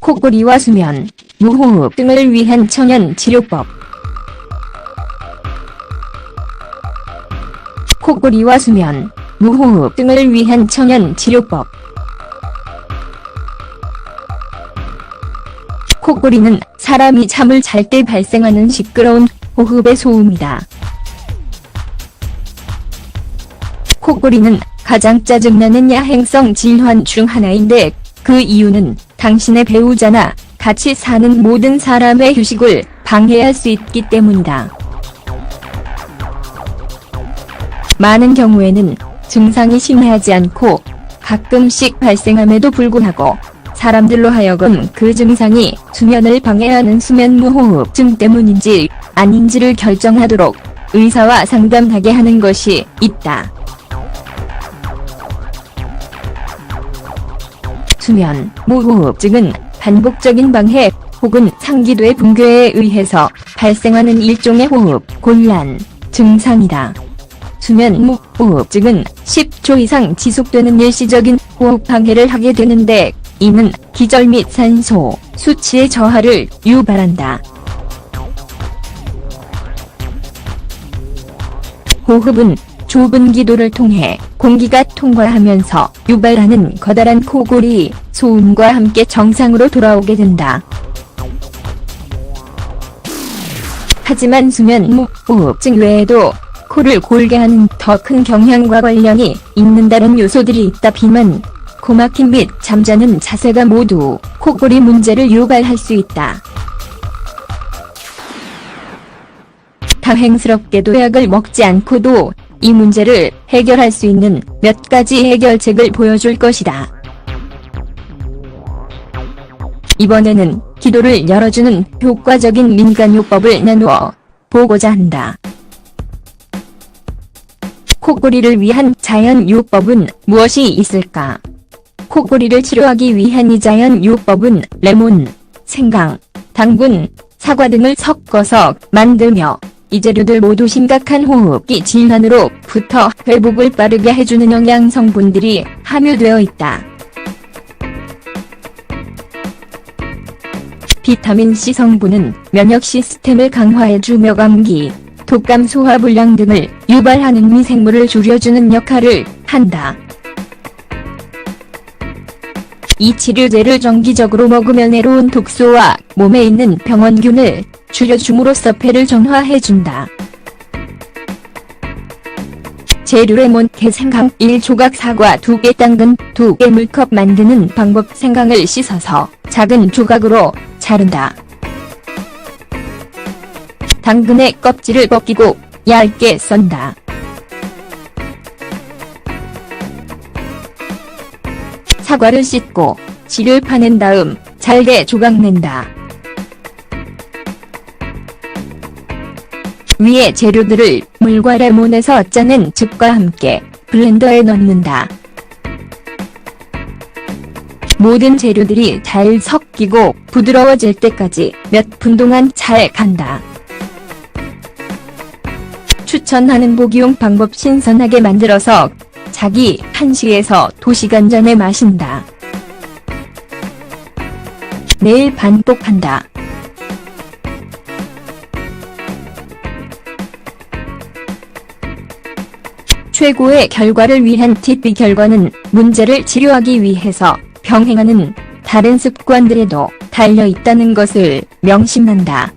코골이와 수면, 무호흡 등을 위한 천연 치료법. 코골이와 수면, 무호흡 등을 위한 천연 치료법. 코골이는 사람이 잠을 잘 때 발생하는 시끄러운 호흡의 소음이다. 코골이는 가장 짜증나는 야행성 질환 중 하나인데 그 이유는 당신의 배우자나 같이 사는 모든 사람의 휴식을 방해할 수 있기 때문이다. 많은 경우에는 증상이 심하지 않고 가끔씩 발생함에도 불구하고 사람들로 하여금 그 증상이 수면을 방해하는 수면무호흡증 때문인지 아닌지를 결정하도록 의사와 상담하게 하는 것이 있다. 수면무호흡증은 반복적인 방해 혹은 상기도의 붕괴에 의해서 발생하는 일종의 호흡 곤란 증상이다. 수면무호흡증은 10초 이상 지속되는 일시적인 호흡 방해를 하게 되는데 이는 기절 및 산소 수치의 저하를 유발한다. 호흡은 좁은 기도를 통해 공기가 통과하면서 유발하는 커다란 코골이 소음과 함께 정상으로 돌아오게 된다. 하지만 수면무호흡증 외에도 코를 골게 하는 더 큰 경향과 관련이 있는 다른 요소들이 있다. 비만, 코막힘 및 잠자는 자세가 모두 코골이 문제를 유발할 수 있다. 다행스럽게도 약을 먹지 않고도 이 문제를 해결할 수 있는 몇 가지 해결책을 보여줄 것이다. 이번에는 기도를 열어주는 효과적인 민간요법을 나누어 보고자 한다. 코골이를 위한 자연요법은 무엇이 있을까? 코골이를 치료하기 위한 이 자연요법은 레몬, 생강, 당분, 사과 등을 섞어서 만들며 이 재료들 모두 심각한 호흡기 질환으로부터 회복을 빠르게 해주는 영양 성분들이 함유되어 있다. 비타민C 성분은 면역 시스템을 강화해주며 감기, 독감 소화불량 등을 유발하는 미생물을 줄여주는 역할을 한다. 이 치료제를 정기적으로 먹으면 해로운 독소와 몸에 있는 병원균을 줄여줌으로써 폐를 정화해준다. 재료 레몬, 개, 생강 1조각, 사과 2개, 당근 2개, 물컵. 만드는 방법. 생강을 씻어서 작은 조각으로 자른다. 당근의 껍질을 벗기고 얇게 썬다. 사과를 씻고 씨를 파낸 다음 잘게 조각낸다. 위에 재료들을 물과 레몬에서 짜낸 즙과 함께 블렌더에 넣는다. 모든 재료들이 잘 섞이고 부드러워질 때까지 몇 분 동안 잘 간다. 추천하는 복용 방법. 신선하게 만들어서 자기 1시에서 2시간 전에 마신다. 매일 반복한다. 최고의 결과를 위한 팁. 이 결과는 문제를 치료하기 위해서 병행하는 다른 습관들에도 달려있다는 것을 명심한다.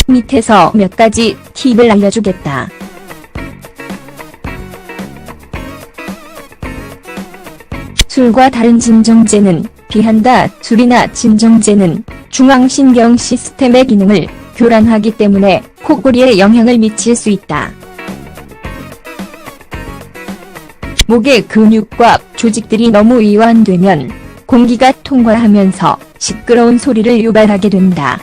밑에서 몇 가지 팁을 알려주겠다. 술과 다른 진정제는 피한다. 술이나 진정제는 중앙신경 시스템의 기능을 교란하기 때문에 코골이에 영향을 미칠 수 있다. 목의 근육과 조직들이 너무 이완되면 공기가 통과하면서 시끄러운 소리를 유발하게 된다.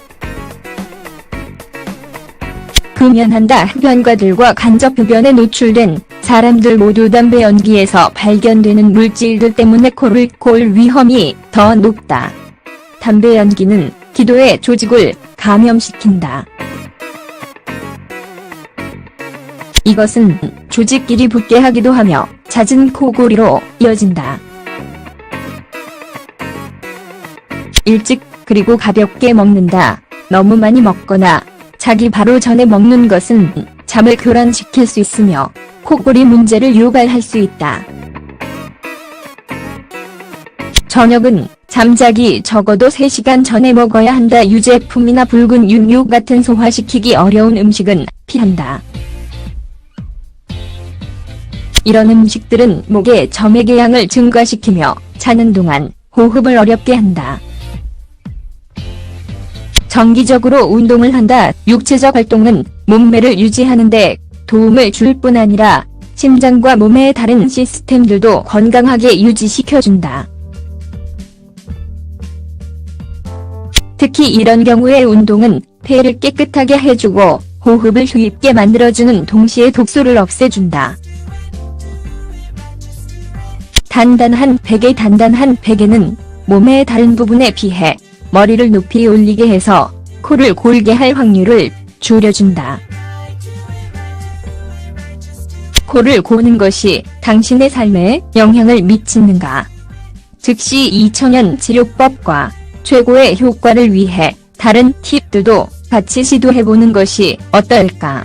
금연한다. 흡연가들과 간접 흡연에 노출된 사람들 모두 담배 연기에서 발견되는 물질들 때문에 코를 위험이 더 높다. 담배 연기는 기도의 조직을 감염시킨다. 이것은 조직끼리 붙게 하기도 하며 잦은 코골이로 이어진다. 일찍 그리고 가볍게 먹는다. 너무 많이 먹거나 자기 바로 전에 먹는 것은 잠을 교란시킬 수 있으며 코골이 문제를 유발할 수 있다. 저녁은 잠자기 적어도 3시간 전에 먹어야 한다. 유제품이나 붉은 육류 같은 소화시키기 어려운 음식은 피한다. 이런 음식들은 목의 점액의 양을 증가시키며 자는 동안 호흡을 어렵게 한다. 정기적으로 운동을 한다. 육체적 활동은 몸매를 유지하는 데 도움을 줄 뿐 아니라 심장과 몸의 다른 시스템들도 건강하게 유지시켜준다. 특히 이런 경우에 운동은 폐를 깨끗하게 해주고 호흡을 휴입게 만들어주는 동시에 독소를 없애준다. 단단한 베개는 몸의 다른 부분에 비해 머리를 높이 올리게 해서 코를 골게 할 확률을 줄여준다. 코를 고는 것이 당신의 삶에 영향을 미치는가? 즉시 2000년 치료법과 최고의 효과를 위해 다른 팁들도 같이 시도해보는 것이 어떨까?